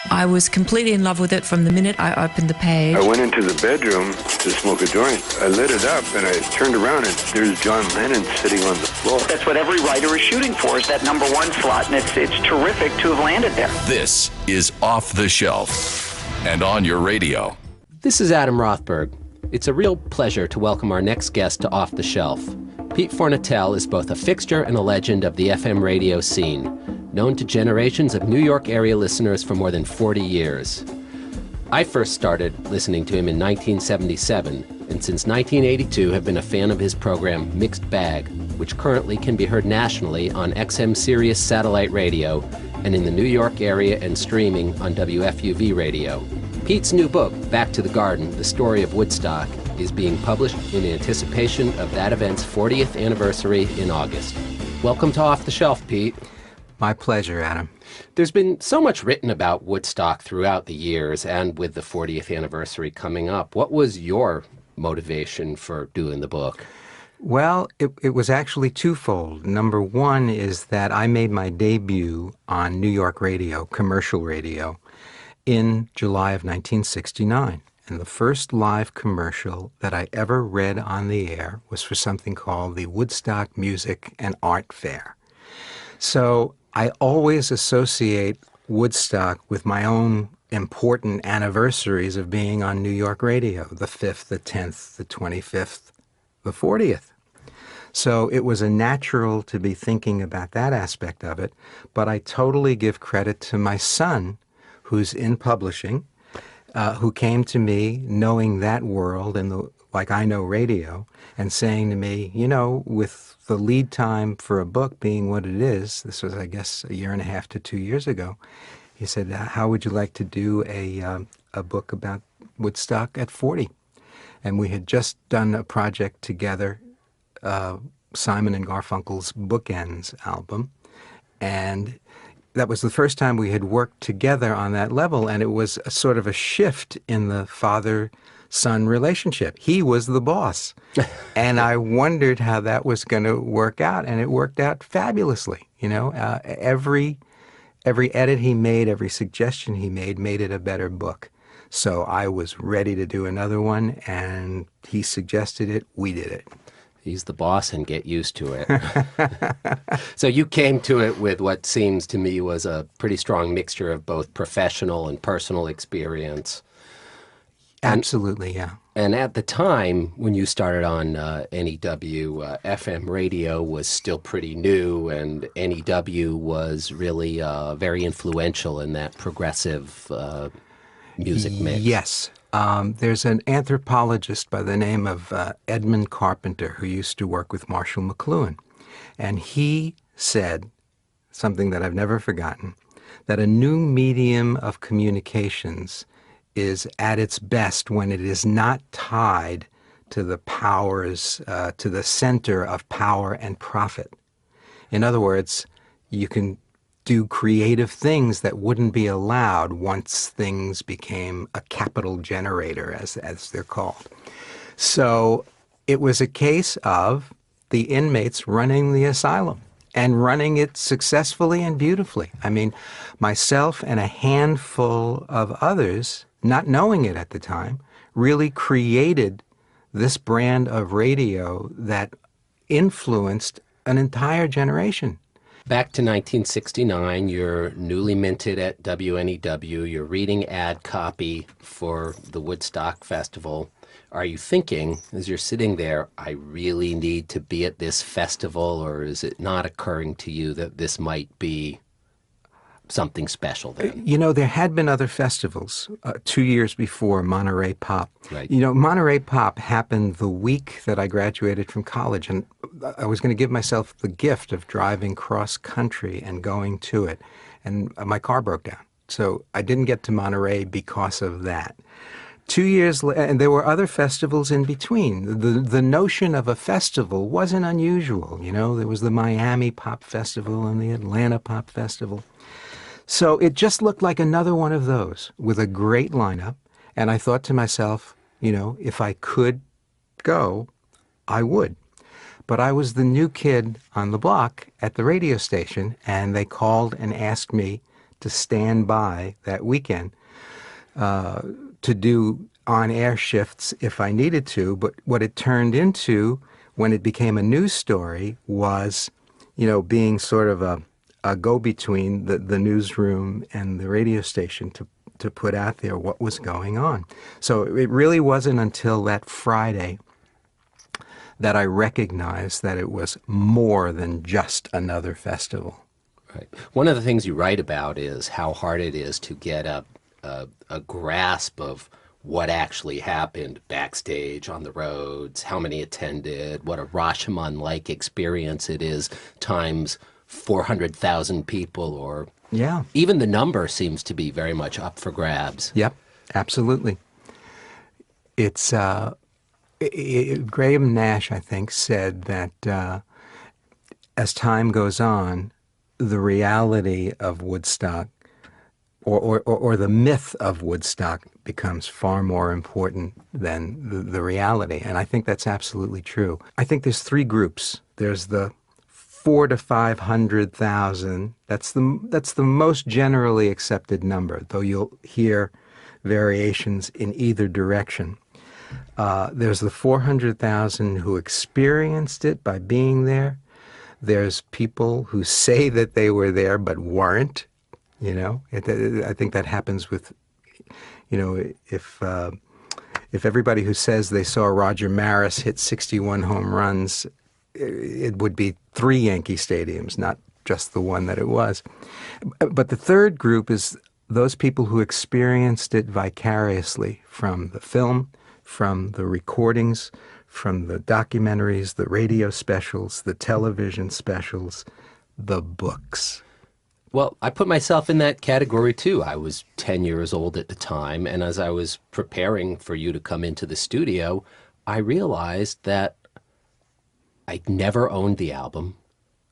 I was completely in love with it from the minute I opened the page. I went into the bedroom to smoke a joint. I lit it up and I turned around and there's John Lennon sitting on the floor. That's what every writer is shooting for, is that number one slot, and it's terrific to have landed there. This is Off the Shelf and on your radio. This is Adam Rothberg. It's a real pleasure to welcome our next guest to Off the Shelf. Pete Fornatale is both a fixture and a legend of the FM radio scene, known to generations of New York area listeners for more than 40 years. I first started listening to him in 1977, and since 1982 have been a fan of his program Mixed Bag, which currently can be heard nationally on XM Sirius satellite radio and in the New York area and streaming on WFUV radio. Pete's new book, Back to the Garden, The Story of Woodstock, is being published in anticipation of that event's 40th anniversary in August. Welcome to Off the Shelf, Pete. My pleasure, Adam. There's been so much written about Woodstock throughout the years, and with the 40th anniversary coming up. What was your motivation for doing the book? Well, it was actually twofold. Number one is that I made my debut on New York radio, commercial radio, in July of 1969. And the first live commercial that I ever read on the air was for something called the Woodstock Music and Art Fair. So I always associate Woodstock with my own important anniversaries of being on New York radio, the 5th, the 10th, the 25th, the 40th. So it was a natural to be thinking about that aspect of it, but I totally give credit to my son, who's in publishing, who came to me knowing that world and like I know radio, and saying to me, you know, with the lead time for a book being what it is, this was, I guess, a year and a half to 2 years ago, he said, how would you like to do a book about Woodstock at 40? And we had just done a project together, Simon and Garfunkel's Bookends album, and that was the first time we had worked together on that level, and it was a sort of a shift in the father-son relationship. He was the boss, and I wondered how that was going to work out, and it worked out fabulously. You know, every edit he made, every suggestion he made it a better book. So I was ready to do another one, and he suggested it, we did it. He's the boss, and get used to it. So you came to it with what seems to me was a pretty strong mixture of both professional and personal experience. Absolutely, yeah. And at the time, when you started on NEW, FM radio was still pretty new, and NEW was really very influential in that progressive music mix. Yes. There's an anthropologist by the name of Edmund Carpenter who used to work with Marshall McLuhan. And he said something that I've never forgotten, that a new medium of communications is at its best when it is not tied to the powers, to the center of power and profit. In other words, you can do creative things that wouldn't be allowed once things became a capital generator, as they're called. So it was a case of the inmates running the asylum and running it successfully and beautifully. I mean, myself and a handful of others, not knowing it at the time, really created this brand of radio that influenced an entire generation. Back to 1969, you're newly minted at WNEW, you're reading ad copy for the Woodstock Festival. Are you thinking, as you're sitting there, I really need to be at this festival, or is it not occurring to you that this might be something special then? You know, there had been other festivals 2 years before Monterey Pop. Right. You know, Monterey Pop happened the week that I graduated from college, and I was going to give myself the gift of driving cross-country and going to it, and my car broke down. So I didn't get to Monterey because of that. 2 years later, and there were other festivals in between. The notion of a festival wasn't unusual, you know. There was the Miami Pop Festival and the Atlanta Pop Festival. So it just looked like another one of those with a great lineup. And I thought to myself, you know, if I could go, I would. But I was the new kid on the block at the radio station, and they called and asked me to stand by that weekend to do on-air shifts if I needed to. But what it turned into when it became a news story was, being sort of a go-between the newsroom and the radio station to put out there what was going on. So it really wasn't until that Friday that I recognized that it was more than just another festival. Right. One of the things you write about is how hard it is to get a grasp of what actually happened backstage on the roads, how many attended, what a Rashomon-like experience it is, times 400,000 people, or even the number seems to be very much up for grabs. Yep, absolutely. It's Graham Nash, I think, said that as time goes on, the reality of Woodstock or the myth of Woodstock becomes far more important than the reality. And I think that's absolutely true. I think there's three groups. There's the 400,000 to 500,000. That's the most generally accepted number, though you'll hear variations in either direction. There's the 400,000 who experienced it by being there. There's people who say that they were there but weren't. I think that happens with, if everybody who says they saw Roger Maris hit 61 home runs, it would be 3 Yankee stadiums, not just the one that it was. But the third group is those people who experienced it vicariously from the film, from the recordings, from the documentaries, the radio specials, the television specials, the books. Well, I put myself in that category too. I was 10 years old at the time, and as I was preparing for you to come into the studio, I realized that I never owned the album.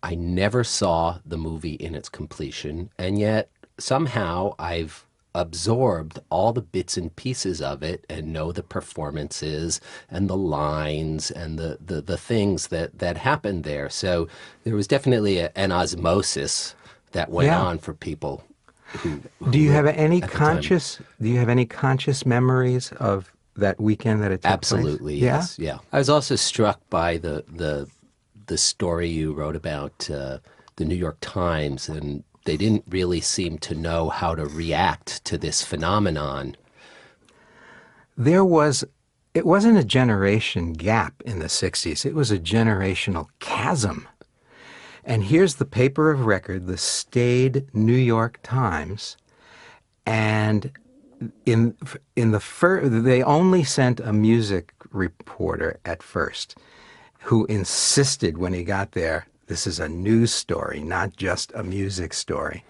I never saw the movie in its completion, and yet somehow I've absorbed all the bits and pieces of it and know the performances and the lines and the things that happened there. So there was definitely an osmosis that went on for people who do you have any conscious memories of that weekend that it took Absolutely, place? yes. Yeah. I was also struck by the story you wrote about the New York Times, and they didn't really seem to know how to react to this phenomenon. It wasn't a generation gap in the 60s. It was a generational chasm. And here's the paper of record, the staid New York Times, and they only sent a music reporter at first, who insisted when he got there, this is a news story, not just a music story.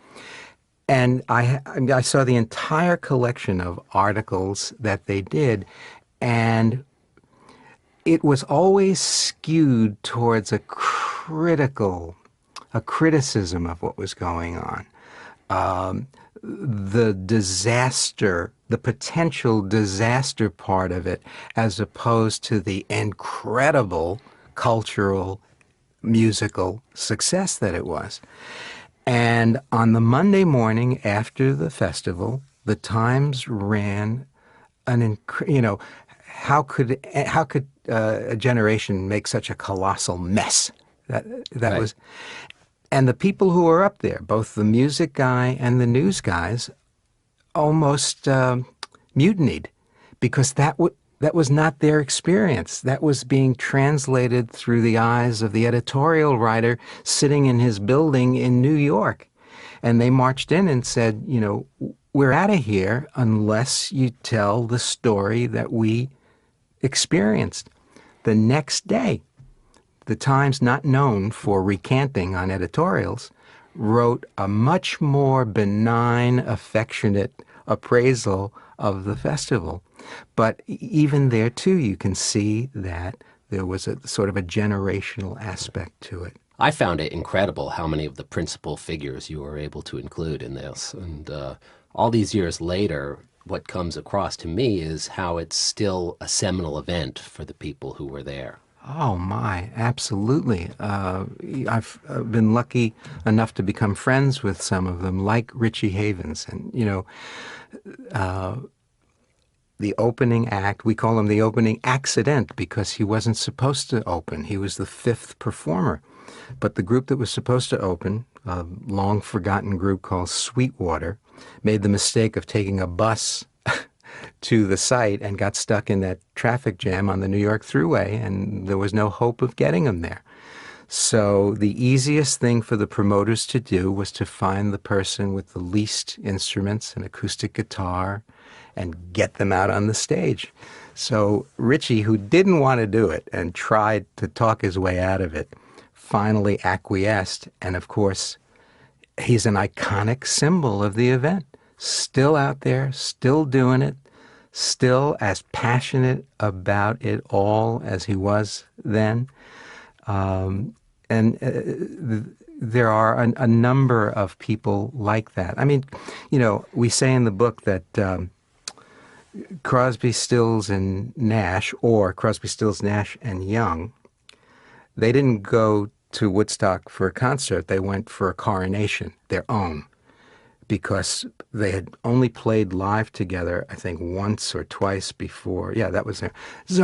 And I saw the entire collection of articles that they did, and it was always skewed towards a criticism of what was going on. The disaster, the potential disaster part of it, as opposed to the incredible cultural, musical success that it was. And on the Monday morning after the festival, the Times ran how could a generation make such a colossal mess? That right. was, and the people who were up there, both the music guy and the news guys, almost mutinied, because that was not their experience. That was being translated through the eyes of the editorial writer sitting in his building in New York. And they marched in and said, we're out of here unless you tell the story that we experienced. The next day, the Times, not known for recanting on editorials, wrote a much more benign, affectionate appraisal of the festival. But even there, too, you can see that there was a sort of a generational aspect to it. I found it incredible how many of the principal figures you were able to include in this. And all these years later, what comes across to me is how it's still a seminal event for the people who were there. Oh my, absolutely. I've been lucky enough to become friends with some of them, like Richie Havens. And, the opening act, we call him the opening accident because he wasn't supposed to open. He was the fifth performer. But the group that was supposed to open, a long forgotten group called Sweetwater, made the mistake of taking a bus to the site and got stuck in that traffic jam on the New York Thruway, and there was no hope of getting them there. So the easiest thing for the promoters to do was to find the person with the least instruments, an acoustic guitar, and get them out on the stage. So Richie, who didn't want to do it and tried to talk his way out of it, finally acquiesced. And of course, he's an iconic symbol of the event. Still out there, still doing it, still as passionate about it all as he was then. There are a number of people like that. I mean, we say in the book that Crosby, Stills, and Nash, or Crosby, Stills, Nash, and Young, they didn't go to Woodstock for a concert. They went for a coronation, their own, because they had only played live together, I think, once or twice before. Yeah, that was their, this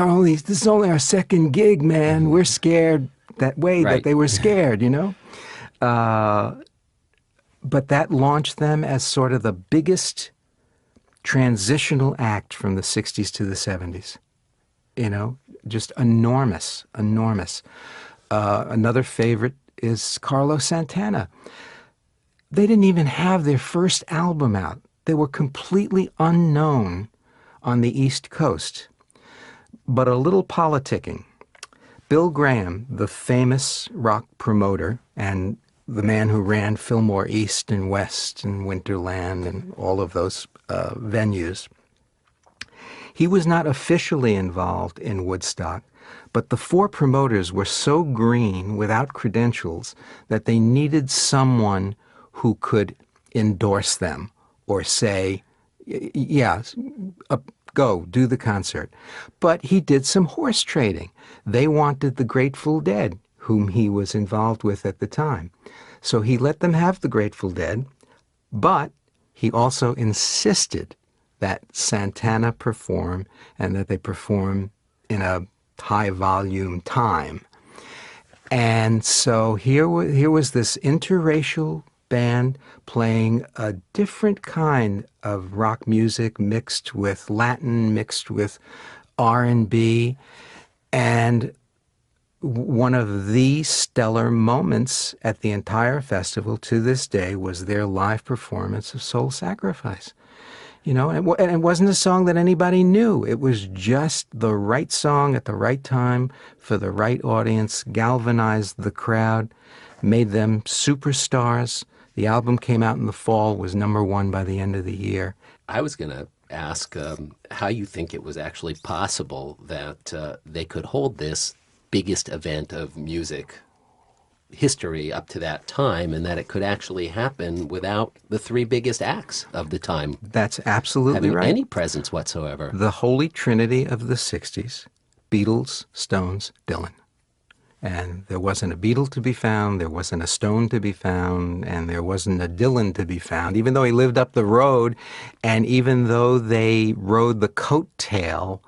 is only our second gig, man. We're scared that way, Right. that they were scared, But that launched them as sort of the biggest transitional act from the 60s to the 70s. Just enormous, enormous. Another favorite is Carlos Santana. They didn't even have their first album out. They were completely unknown on the East Coast. But a little politicking. Bill Graham, the famous rock promoter and the man who ran Fillmore East and West and Winterland and all of those venues, he was not officially involved in Woodstock, but the four promoters were so green without credentials that they needed someone who could endorse them or say, yeah, go, do the concert. But he did some horse trading. They wanted the Grateful Dead, whom he was involved with at the time. So he let them have the Grateful Dead, but he also insisted that Santana perform and that they perform in a high-volume time. And so here was this interracial band playing a different kind of rock music mixed with Latin, mixed with R&B, and one of the stellar moments at the entire festival to this day was their live performance of Soul Sacrifice. And it wasn't a song that anybody knew. It was just the right song at the right time for the right audience, galvanized the crowd, made them superstars. The album came out in the fall, was #1 by the end of the year. I was going to ask how you think it was actually possible that they could hold this biggest event of music history up to that time, and that it could actually happen without the three biggest acts of the time That's absolutely having right. any presence whatsoever. The holy trinity of the 60s, Beatles, Stones, Dylan. And there wasn't a Beatle to be found, there wasn't a Stone to be found, and there wasn't a Dylan to be found, even though he lived up the road, and even though they rode the coattail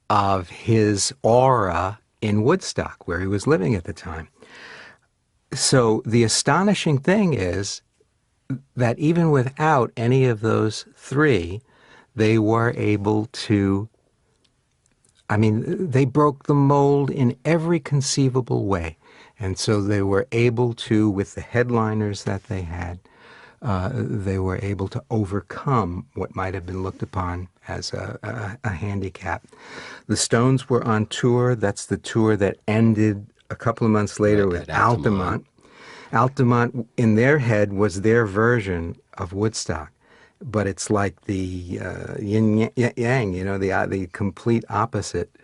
of his aura in Woodstock, where he was living at the time. So the astonishing thing is that even without any of those three, they were able to, they broke the mold in every conceivable way. And so they were able to, with the headliners that they had, they were able to overcome what might have been looked upon as a handicap. The Stones were on tour. That's the tour that ended a couple of months later with Altamont. Altamont, in their head, was their version of Woodstock. But it's like the yin yang, the complete opposite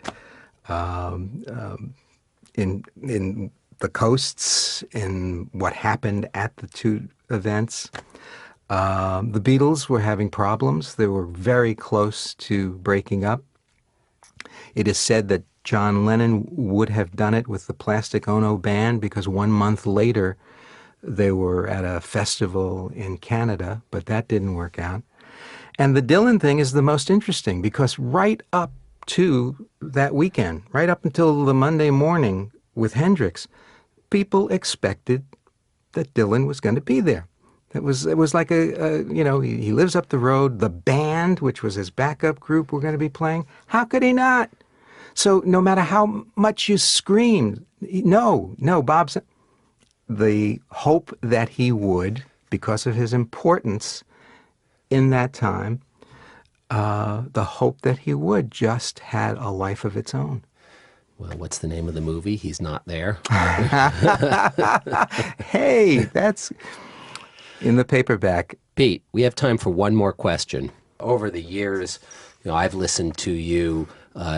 in the coasts, in what happened at the two events. The Beatles were having problems. They were very close to breaking up. It is said that John Lennon would have done it with the Plastic Ono Band, because 1 month later they were at a festival in Canada, but that didn't work out. And the Dylan thing is the most interesting, because right up to that weekend, right up until the Monday morning with Hendrix, people expected that Dylan was going to be there. It was like he lives up the road. The band, which was his backup group, were going to be playing. How could he not? So no matter how much you screamed, no, Bob said, the hope that he would, because of his importance in that time, the hope that he would just had a life of its own. Well, what's the name of the movie? He's not there. Hey, that's in the paperback. Pete, we have time for one more question. Over the years, I've listened to you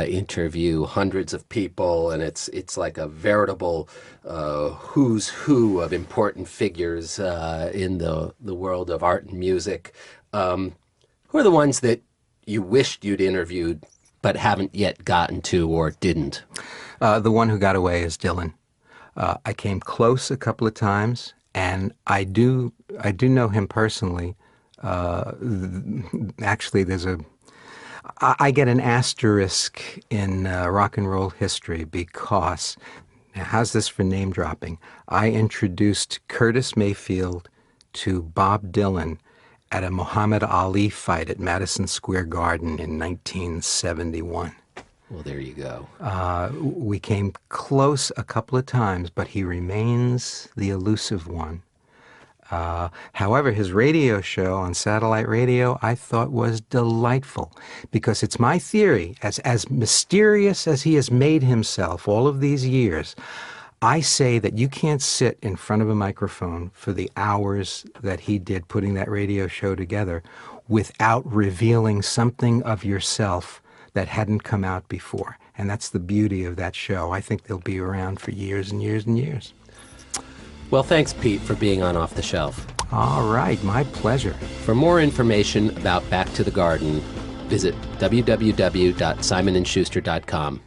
interview hundreds of people, and it's like a veritable who's who of important figures in the world of art and music. Who are the ones that you wished you'd interviewed but haven't yet gotten to or didn't? The one who got away is Dylan. I came close a couple of times, and I do know him personally. Actually, I get an asterisk in rock and roll history because, now how's this for name dropping? I introduced Curtis Mayfield to Bob Dylan at a Muhammad Ali fight at Madison Square Garden in 1971. Well, there you go. We came close a couple of times, but he remains the elusive one. However, his radio show on satellite radio I thought was delightful, because it's my theory, as mysterious as he has made himself all of these years, I say that you can't sit in front of a microphone for the hours that he did putting that radio show together without revealing something of yourself that hadn't come out before. And that's the beauty of that show. I think they'll be around for years and years and years. Well, thanks, Pete, for being on Off the Shelf. All right, my pleasure. For more information about Back to the Garden, visit www.simonandschuster.com.